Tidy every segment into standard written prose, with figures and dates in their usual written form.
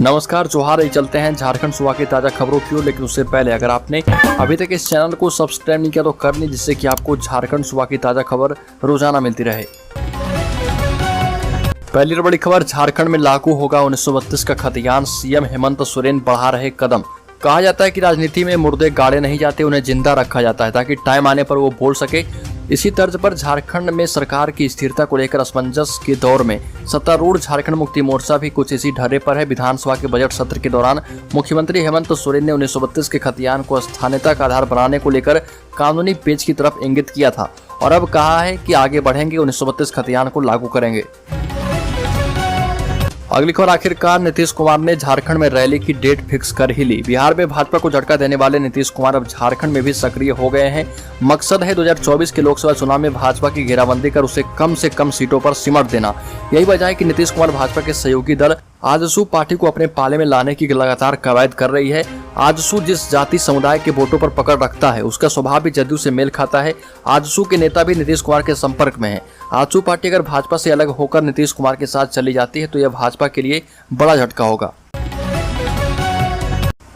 नमस्कार, जोहार। ये चलते हैं झारखंड सूबा की ताज़ा खबरों की ओर। लेकिन उससे पहले अगर आपने अभी तक इस चैनल को सब्सक्राइब नहीं किया तो कर लीजिए, जिससे कि आपको झारखंड सूबा की ताज़ा खबर रोजाना मिलती रहे। पहली बड़ी खबर, झारखंड में लागू होगा 1932 का खतियान, सीएम हेमंत सोरेन बढ़ा रहे कदम। कहा जाता है कि राजनीति में मुर्दे गाड़े नहीं जाते, उन्हें जिंदा रखा जाता है ताकि टाइम आने पर वो बोल सके। इसी तर्ज पर झारखंड में सरकार की स्थिरता को लेकर असमंजस के दौर में सत्तारूढ़ झारखंड मुक्ति मोर्चा भी कुछ इसी ढर्रे पर है। विधानसभा के बजट सत्र के दौरान मुख्यमंत्री हेमंत सोरेन ने 1932 के खतियान को स्थानीयता का आधार बनाने को लेकर कानूनी पेच की तरफ इंगित किया था और अब कहा है कि आगे बढ़ेंगे, 1932 खतियान को लागू करेंगे। अगली खबर, आखिरकार नीतीश कुमार ने झारखंड में रैली की डेट फिक्स कर ही ली। बिहार में भाजपा को झटका देने वाले नीतीश कुमार अब झारखंड में भी सक्रिय हो गए हैं। मकसद है 2024 के लोकसभा चुनाव में भाजपा की घेराबंदी कर उसे कम से कम सीटों पर सिमट देना। यही वजह है कि नीतीश कुमार भाजपा के सहयोगी दल आजसू पार्टी को अपने पाले में लाने की लगातार कवायद कर रही है। आजसू जिस जाति समुदाय के वोटों पर पकड़ रखता है, उसका स्वभाव भी जदयू से मेल खाता है। आजसू के नेता भी नीतीश कुमार के संपर्क में हैं। आजसू पार्टी अगर भाजपा से अलग होकर नीतीश कुमार के साथ चली जाती है तो यह भाजपा के लिए बड़ा झटका होगा।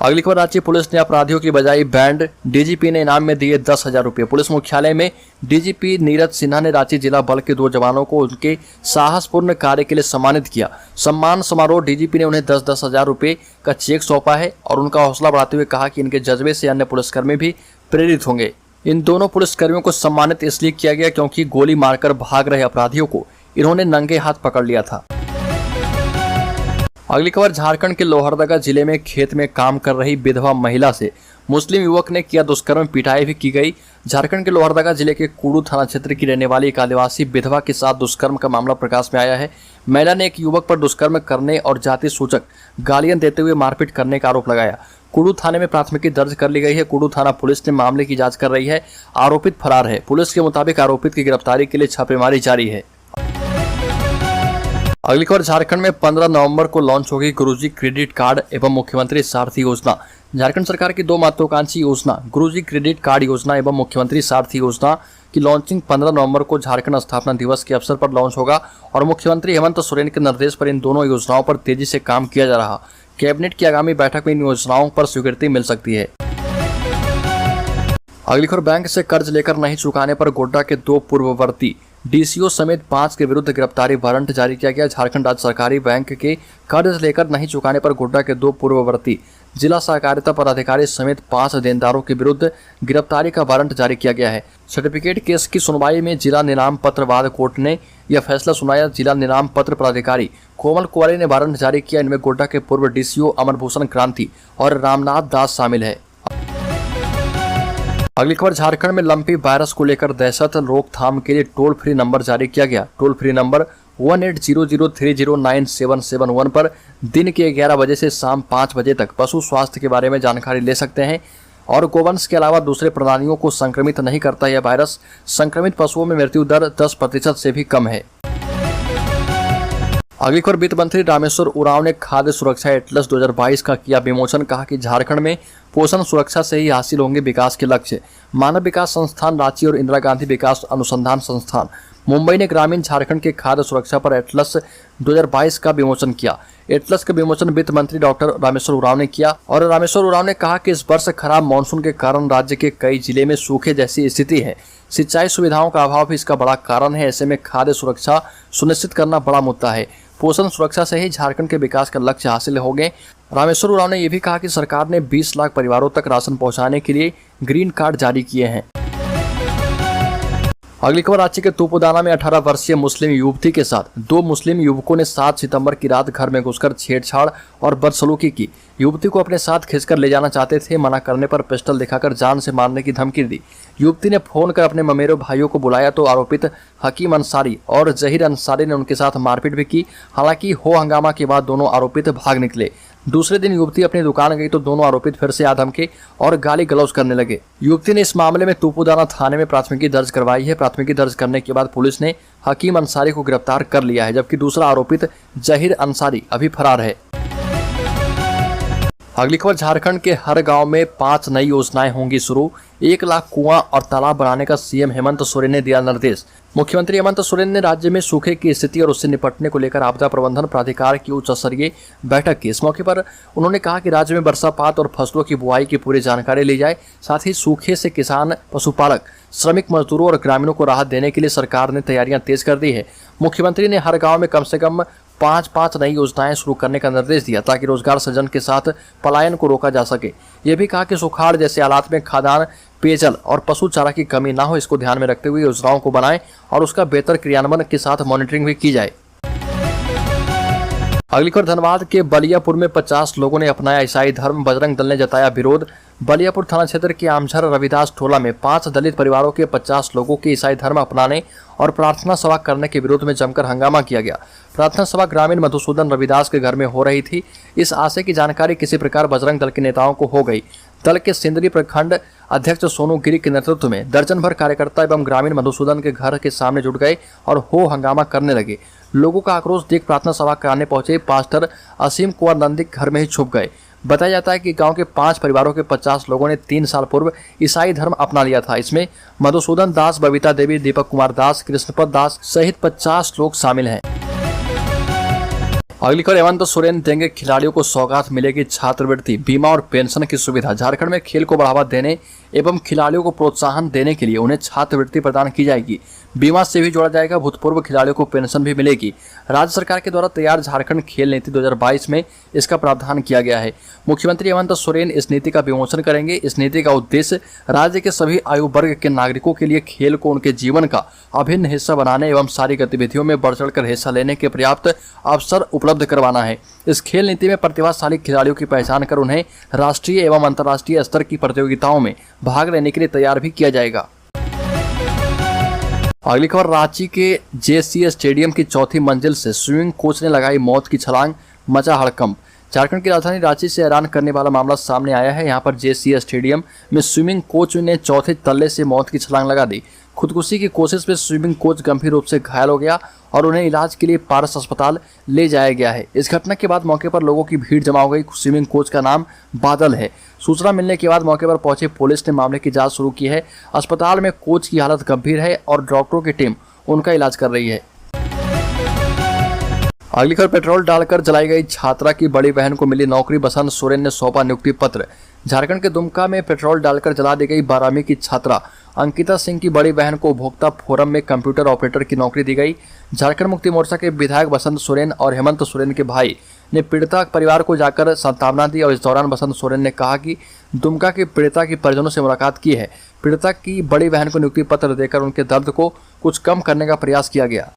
अगली खबर, रांची पुलिस ने अपराधियों की बजाय बैंड, डीजीपी ने इनाम में दिए 10,000 रुपये। पुलिस मुख्यालय में डीजीपी नीरज सिन्हा ने रांची जिला बल के 2 जवानों को उनके साहसपूर्ण कार्य के लिए सम्मानित किया। सम्मान समारोह डीजीपी ने उन्हें 10,000 रुपये का चेक सौंपा है और उनका हौसला बढ़ाते हुए कहा कि इनके जज्बे से अन्य पुलिसकर्मी भी प्रेरित होंगे। इन दोनों पुलिसकर्मियों को सम्मानित इसलिए किया गया क्योंकि गोली मारकर भाग रहे अपराधियों को इन्होंने नंगे हाथ पकड़ लिया था। अगली खबर, झारखंड के लोहरदगा जिले में खेत में काम कर रही विधवा महिला से मुस्लिम युवक ने किया दुष्कर्म, पिटाई भी की गई। झारखंड के लोहरदगा जिले के कुड़ू थाना क्षेत्र की रहने वाली एक आदिवासी विधवा के साथ दुष्कर्म का मामला प्रकाश में आया है। महिला ने एक युवक पर दुष्कर्म करने और जाति सूचक गालियां देते हुए मारपीट करने का आरोप लगाया। कुड़ू थाने में प्राथमिकी दर्ज कर ली गई है। कुड़ू थाना पुलिस ने मामले की जाँच कर रही है। आरोपित फरार है। पुलिस के मुताबिक आरोपित की गिरफ्तारी के लिए छापेमारी जारी है। अगली खबर, झारखंड में 15 नवंबर को लॉन्च होगी गुरुजी क्रेडिट कार्ड एवं मुख्यमंत्री सारथी योजना। झारखंड सरकार की 2 महत्वाकांक्षी योजना गुरुजी क्रेडिट कार्ड योजना एवं मुख्यमंत्री सारथी योजना की लॉन्चिंग 15 नवंबर को झारखंड स्थापना दिवस के अवसर पर लॉन्च होगा और मुख्यमंत्री हेमंत सोरेन के निर्देश पर इन दोनों योजनाओं पर तेजी से काम किया जा रहा। कैबिनेट की आगामी बैठक में इन योजनाओं पर स्वीकृति मिल सकती है। अगली खबर, बैंक से कर्ज लेकर नहीं चुकाने पर गोड्डा के 2 पूर्ववर्ती डीसीओ समेत 5 के विरुद्ध गिरफ्तारी वारंट जारी किया गया। झारखंड राज्य सरकारी बैंक के कर्ज लेकर नहीं चुकाने पर गोड्डा के 2 पूर्ववर्ती जिला सहकारिता पदाधिकारी समेत 5 देनदारों के विरुद्ध गिरफ्तारी का वारंट जारी किया गया है। सर्टिफिकेट केस की सुनवाई में जिला नीलाम पत्र वाद कोर्ट ने यह फैसला सुनाया। जिला नीलाम पत्र पदाधिकारी कोमल कुमारी ने वारंट जारी किया। इनमें गोड्डा के पूर्व डीसीओ अमरभूषण क्रांति और रामनाथ दास शामिल है। अगली खबर, झारखंड में लंपी वायरस को लेकर दहशत रोकथाम के लिए टोल फ्री नंबर जारी किया गया। टोल फ्री नंबर 1800309771 पर दिन के 11 बजे से शाम 5 बजे तक पशु स्वास्थ्य के बारे में जानकारी ले सकते हैं और गोवंश के अलावा दूसरे प्राणियों को संक्रमित नहीं करता। यह वायरस संक्रमित पशुओं में मृत्यु दर 10% से भी कम है। अगली खबर, वित्त मंत्री रामेश्वर उरांव ने खाद्य सुरक्षा एटलस 2022 का किया विमोचन। कहा कि झारखंड में पोषण सुरक्षा से ही हासिल होंगे विकास के लक्ष्य। मानव विकास संस्थान रांची और इंदिरा गांधी विकास अनुसंधान संस्थान मुंबई ने ग्रामीण झारखंड के खाद्य सुरक्षा पर एटलस 2022 का विमोचन किया। एटलस का विमोचन वित्त मंत्री डॉक्टर रामेश्वर उरांव ने किया और रामेश्वर उरांव ने कहा कि इस वर्ष खराब मानसून के कारण राज्य के कई जिले में सूखे जैसी स्थिति है। सिंचाई सुविधाओं का अभाव भी इसका बड़ा कारण है। ऐसे में खाद्य सुरक्षा सुनिश्चित करना बड़ा मुद्दा है। पोषण सुरक्षा से ही झारखंड के विकास का लक्ष्य हासिल होंगे। रामेश्वर उरांव ने यह भी कहा कि सरकार ने 20 लाख परिवारों तक राशन पहुंचाने के लिए ग्रीन कार्ड जारी किए हैं। अगली खबर, रांची के तूपुदाना में 18 वर्षीय मुस्लिम युवती के साथ 2 मुस्लिम युवकों ने 7 सितंबर की रात घर में घुसकर छेड़छाड़ और बदसलूकी की। युवती को अपने साथ खींचकर ले जाना चाहते थे। मना करने पर पिस्टल दिखाकर जान से मारने की धमकी दी। युवती ने फोन कर अपने ममेरो भाइयों को बुलाया तो आरोपित हकीम अंसारी और जहीर अंसारी ने उनके साथ मारपीट भी की। हालांकि हो हंगामा के बाद दोनों आरोपित भाग निकले। दूसरे दिन युवती अपनी दुकान गई तो दोनों आरोपित फिर से धमके और गाली गलौज करने लगे। युवती ने इस मामले में तूपुदाना थाने में प्राथमिकी दर्ज करवाई है। प्राथमिकी दर्ज करने के बाद पुलिस ने हकीम अंसारी को गिरफ्तार कर लिया है, जबकि दूसरा आरोपित जहीर अंसारी अभी फरार है। अगली खबर, झारखंड के हर गांव में 5 नई योजनाएं होंगी शुरू। 1 लाख कुआं और तालाब बनाने का सीएम हेमंत सोरेन ने दिया निर्देश। मुख्यमंत्री हेमंत सोरेन ने राज्य में सूखे की स्थिति और उससे निपटने को लेकर आपदा प्रबंधन प्राधिकार की उच्च स्तरीय बैठक की। इस मौके पर उन्होंने कहा कि राज्य में वर्षापात और फसलों की बुआई की पूरी जानकारी ली जाए। साथ ही सूखे से किसान, पशुपालक, श्रमिक मजदूरों और ग्रामीणों को राहत देने के लिए सरकार ने तैयारियां तेज कर दी है। मुख्यमंत्री ने हर गाँव में कम से कम 5 नई योजनाएं शुरू करने का निर्देश दिया ताकि रोजगार सृजन के साथ पलायन को रोका जा सके। यह भी कहा कि सुखाड़ जैसे हालात में खाद्यान्न, पेयजल और पशु चारा की कमी ना हो, इसको ध्यान में रखते हुए योजनाओं को बनाएं और उसका बेहतर क्रियान्वयन के साथ मॉनिटरिंग भी की जाए। अगली खबर, धनबाद के बलियापुर में 50 लोगों ने अपनाया ईसाई धर्म, बजरंग दल ने जताया विरोध। बलियापुर थाना क्षेत्र के आमझर रविदास टोला में 5 दलित परिवारों के 50 लोगों के ईसाई धर्म अपनाने और प्रार्थना सभा करने के विरोध में जमकर हंगामा किया गया। प्रार्थना सभा ग्रामीण मधुसूदन रविदास के घर में हो रही थी। इस आशय की जानकारी किसी प्रकार बजरंग दल के नेताओं को हो गई। दल के सिंदरी प्रखंड अध्यक्ष सोनू गिरी के नेतृत्व में दर्जन भर कार्यकर्ता एवं ग्रामीण मधुसूदन के घर के सामने जुट गए और हो हंगामा करने लगे। लोगों का आक्रोश देख प्रार्थना सभा कराने पहुंचे पास्टर असीम कुमार नंदी घर में ही छुप गए। बताया जाता है कि गांव के 5 परिवारों के 50 लोगों ने 3 साल पूर्व ईसाई धर्म अपना लिया था। इसमें मधुसूदन दास, बबीता देवी, दीपक कुमार दास, कृष्णपद दास सहित 50 लोग शामिल हैं। अगली खबर, हेमंत सोरेन देंगे खिलाड़ियों को सौगात, मिलेगी छात्रवृत्ति, बीमा और पेंशन की सुविधा। झारखंड में खेल को बढ़ावा देने एवं खिलाड़ियों को प्रोत्साहन देने के लिए उन्हें छात्रवृत्ति प्रदान की जाएगी। बीमा से भी जोड़ा जाएगा। भूतपूर्व खिलाड़ियों को पेंशन भी मिलेगी। राज्य सरकार के द्वारा तैयार झारखंड खेल नीति 2022 में इसका प्रावधान किया गया है। मुख्यमंत्री हेमंत सोरेन इस नीति का विमोचन करेंगे। इस नीति का उद्देश्य राज्य के सभी आयु वर्ग के नागरिकों के लिए खेल को उनके जीवन का अभिन्न हिस्सा बनाने एवं सारी गतिविधियों में बढ़ चढ़कर हिस्सा लेने के पर्याप्त अवसर उपलब्ध करवाना है। इस खेल नीति में प्रतिभाशाली खिलाड़ियों की पहचान कर उन्हें राष्ट्रीय एवं अंतर्राष्ट्रीय स्तर की प्रतियोगिताओं में भाग लेने के लिए तैयार भी किया जाएगा। अगली खबर, रांची के जेसीए स्टेडियम की 4थी मंजिल से स्विमिंग कोच ने लगाई मौत की छलांग, मचा हड़कंप। झारखंड की राजधानी रांची से हैरान करने वाला मामला सामने आया है। यहां पर जेसीए स्टेडियम में स्विमिंग कोच ने 4थे तल्ले से मौत की छलांग लगा दी। खुदकुशी की कोशिश में स्विमिंग कोच गंभीर रूप से घायल हो गया और उन्हें इलाज के लिए पारस अस्पताल ले जाया गया है। इस घटना के बाद मौके पर लोगों की भीड़ जमा हो गई। स्विमिंग कोच का नाम बादल है। सूचना मिलने के बाद मौके पर पहुंचे पुलिस ने मामले की जांच शुरू की है। अस्पताल में कोच की हालत गंभीर है और डॉक्टरों की टीम उनका इलाज कर रही है। अगली खबर, पेट्रोल डालकर जलाई गई छात्रा की बड़ी बहन को मिली नौकरी, बसंत सोरेन ने सौंपा नियुक्ति पत्र। झारखंड के दुमका में पेट्रोल डालकर जला दी गई 12वीं की छात्रा अंकिता सिंह की बड़ी बहन को उपभोक्ता फोरम में कंप्यूटर ऑपरेटर की नौकरी दी गई। झारखंड मुक्ति मोर्चा के विधायक बसंत सोरेन और हेमंत सोरेन के भाई ने पीड़िता परिवार को जाकर सांत्वना दी और इस दौरान बसंत सोरेन ने कहा कि दुमका की पीड़िता की परिजनों से मुलाकात की है। पीड़िता की बड़ी बहन को नियुक्ति पत्र देकर उनके दर्द को कुछ कम करने का प्रयास किया गया।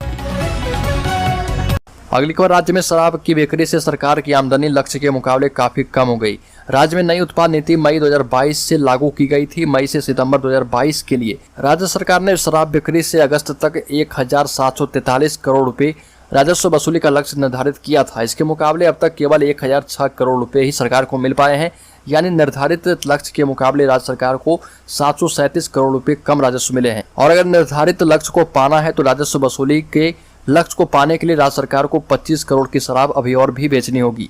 अगली खबर, राज्य में शराब की बिक्री से सरकार की आमदनी लक्ष्य के मुकाबले काफी कम हो गई। राज्य में नई उत्पाद नीति मई 2022 से लागू की गई थी। मई से सितंबर 2022 के लिए राज्य सरकार ने शराब बिक्री से अगस्त तक 1743 करोड़ रुपए राजस्व वसूली का लक्ष्य निर्धारित किया था। इसके मुकाबले अब तक केवल 1006 करोड़ रुपए ही सरकार को मिल पाए हैं। यानी निर्धारित लक्ष्य के मुकाबले राज्य सरकार को 737 करोड़ रुपए कम राजस्व मिले हैं। और अगर निर्धारित लक्ष्य को पाना है तो राजस्व वसूली के लक्ष्य को पाने के लिए राज्य सरकार को 25 करोड़ की शराब अभी और भी बेचनी होगी।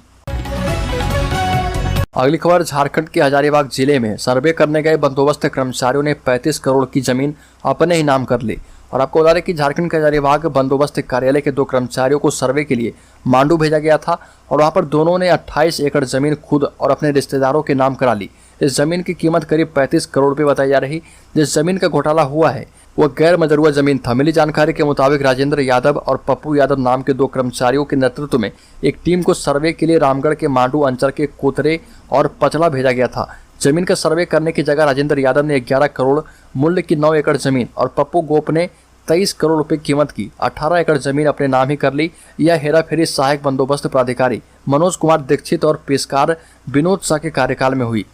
अगली खबर, झारखंड के हजारीबाग जिले में सर्वे करने गए बंदोबस्त कर्मचारियों ने 35 करोड़ की जमीन अपने ही नाम कर ली। और आपको बता दें कि झारखंड के हजारीबाग बंदोबस्त कार्यालय के 2 कर्मचारियों को सर्वे के लिए मांडू भेजा गया था और वहां पर दोनों ने 28 एकड़ जमीन खुद और अपने रिश्तेदारों के नाम करा ली। इस जमीन की कीमत करीब 35 करोड़ रुपए बताई जा रही। जिस जमीन का घोटाला हुआ है वह गैर मजरूआ जमीन था। मिली जानकारी के मुताबिक राजेंद्र यादव और पप्पू यादव नाम के 2 कर्मचारियों के नेतृत्व में एक टीम को सर्वे के लिए रामगढ़ के मांडू अंचल के कोतरे और पचला भेजा गया था। जमीन का सर्वे करने की जगह राजेंद्र यादव ने 11 करोड़ मूल्य की 9 एकड़ जमीन और पप्पू गोप ने 23 करोड़ रुपए कीमत की 18 एकड़ जमीन अपने नाम ही कर ली। यह हेराफेरी सहायक बंदोबस्त प्राधिकारी मनोज कुमार दीक्षित और पेशकार विनोद शाह के कार्यकाल में हुई।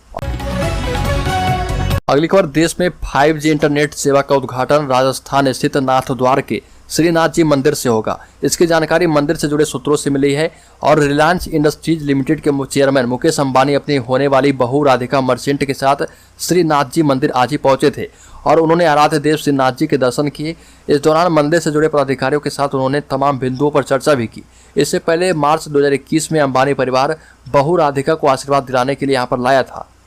अगली खबर, देश में 5G इंटरनेट सेवा का उद्घाटन राजस्थान स्थित नाथद्वार के श्रीनाथ जी मंदिर से होगा। इसकी जानकारी मंदिर से जुड़े सूत्रों से मिली है और रिलायंस इंडस्ट्रीज लिमिटेड के चेयरमैन मुकेश अंबानी अपनी होने वाली बहू राधिका मर्चेंट के साथ श्रीनाथ जी मंदिर आज ही पहुंचे थे और उन्होंने आराध्य देव श्रीनाथ जी के दर्शन किए। इस दौरान मंदिर से जुड़े पदाधिकारियों के साथ उन्होंने तमाम बिंदुओं पर चर्चा भी की। इससे पहले मार्च 2021 में अंबानी परिवार बहू राधिका को आशीर्वाद दिलाने के लिए यहाँ पर लाया था।